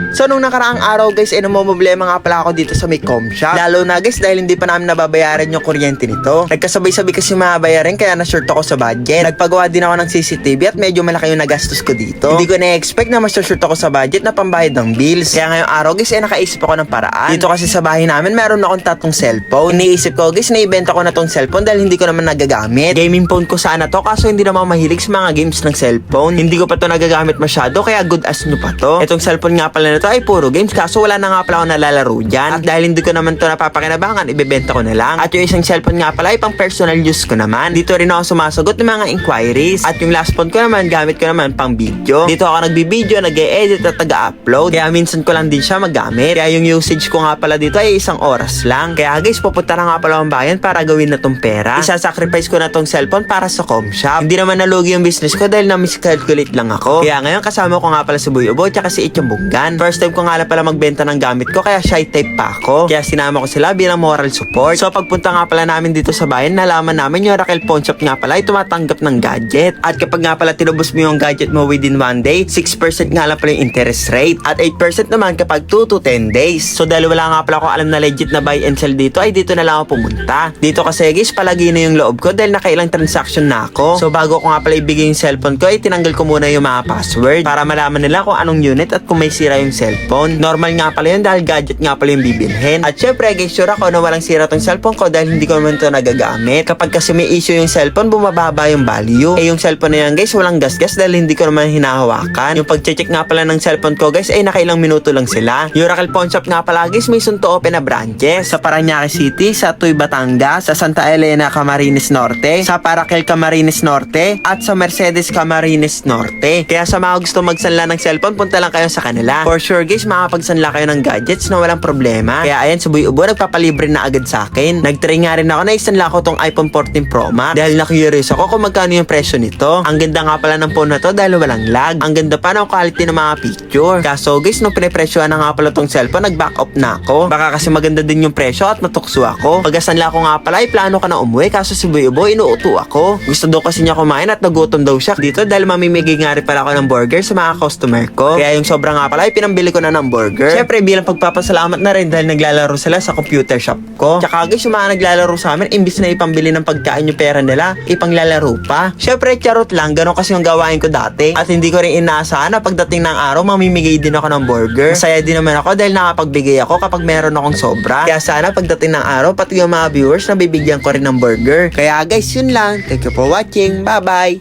So nung nakaraang araw guys, namomroblema nga pala ako dito sa may com shop. Lalo na guys dahil hindi pa namin nababayaran yung kuryente nito. Nagkasabay-sabay kasi mabayaran kaya na-short ako sa budget. Nagpagawa din ako ng CCTV at medyo malaki yung nagastos ko dito. Hindi ko na-expect na ma-short ako sa budget na pambayad ng bills. Kaya ngayong araw guys nakaisip ako ng paraan. Dito kasi sa bahay namin meron akong tatlong cellphone. Iniisip ko guys na ibenta ko na tong cellphone dahil hindi ko naman nagagamit. Gaming phone ko sana to kaso hindi naman mahilig sa mga games ng cellphone. Hindi ko pa to nagagamit masyado kaya good as new pa to. Itong cellphone nga pala na to ay puro games kaso wala na nga pala ako nalalaro dyan. At dahil hindi ko naman to napapakinabangan, ibebenta ko na lang. At yung isang cellphone nga pala ay pang personal use ko naman. Dito rin ako sumasagot ng mga inquiries. At yung last phone ko naman, gamit ko naman pang video. Dito ako nagbibideo, nag-e-edit at taga-upload. Kaya minsan ko lang din siya magamit. Kaya yung usage ko nga pala dito ay 1 oras lang. Kaya guys, pupunta na nga pala ang bayan para gawin na tong pera. Isa-sacrifice ko na tong cellphone para sa com shop. Hindi naman nalugi yung business ko dahil na-miscalculate lang ako. Kaya ngayon kasama ko nga pala si Boy Ubo at si Itchong Bunggan. First time ko nga pala magbenta ng gamit ko kaya shy type pa ako. Kaya sinama ko sila bilang moral support. So pagpunta nga pala namin dito sa bayan, nalaman namin yung Raquel Pawn Shop nga pala ay tumatanggap ng gadget. At kapag nga pala tinubos mo yung gadget mo within 1 day, 6% nga lang pala yung interest rate. At 8% naman kapag 2 to 10 days. So dahil wala nga pala ako alam na legit na buy and sell dito, ay dito na lang ako pumunta. Dito kasi guys, palagi na yung loob ko dahil nakailang transaction na ako. So bago ko nga pala ibigay yung cellphone ko, ay tinanggal ko muna yung mga password para malaman nila kung anong unit at kung may sira yung cellphone. Normal nga pala yun dahil gadget nga pala yung bibilhin. At syempre guys, sure ako na walang sira tong cellphone ko dahil hindi ko naman ito nagagamit. Kapag kasi may issue yung cellphone, bumababa yung value. Yung cellphone na yan guys, walang gasgas dahil hindi ko naman hinahawakan. Yung pag-check nga pala ng cellphone ko guys, ay nakailang minuto lang sila. Yung Raquel Pawn Shop nga pala guys, may soon to open na branches sa Parañaque City, sa Tuy Batangas, sa Santa Elena Camarines Norte, sa Parakel Camarines Norte, at sa Mercedes Camarines Norte. Kaya sa mga gusto magsanla ng cellphone, punta lang kayo sa kanila. For sure guys, makapagsanla kayo ng gadgets na walang problema. Kaya ayan, si Boy Ubo nagpapalibre na agad sa akin. Nagtry nga rin ako na isanla ko tong iPhone 14 Pro Max dahil na-curious ako kung magkano yung presyo nito. Ang ganda nga pala ng phone na to dahil walang lag. Ang ganda pa ng quality ng mga picture. Kaso guys, nung pinipresyohan na nga pala tong cellphone, nag-back up na ako. Baka kasi maganda din yung presyo at matukso ako. Pagkasanla ko nga pala, ay plano ka na umuwi kaso si Boy Ubo inuuto ako. Gusto daw kasi niya kumain at nagutom daw siya dito dahil mamimigay nga rin pala ako ng burger sa mga customer ko. Kaya yung sobra nga pala ay pinambili ko na ng burger. Syempre bilang pagpapasalamat na rin dahil naglalaro sila sa computer shop ko. Tsaka guys, yung mga naglalaro sa amin, imbis na ipambili ng pagkain yung pera nila, ipanglalaro pa. Syempre charot lang, ganun kasi yung gawain ko dati. At hindi ko rin inaasahan na pagdating ng araw, mamimigay din ako ng burger. Masaya din naman ako dahil nakapagbigay ako kapag meron akong sobra. Kaya sana pagdating ng araw, pati yung mga viewers, nabibigyan ko rin ng burger. Kaya guys, yun lang. Thank you for watching. Bye bye!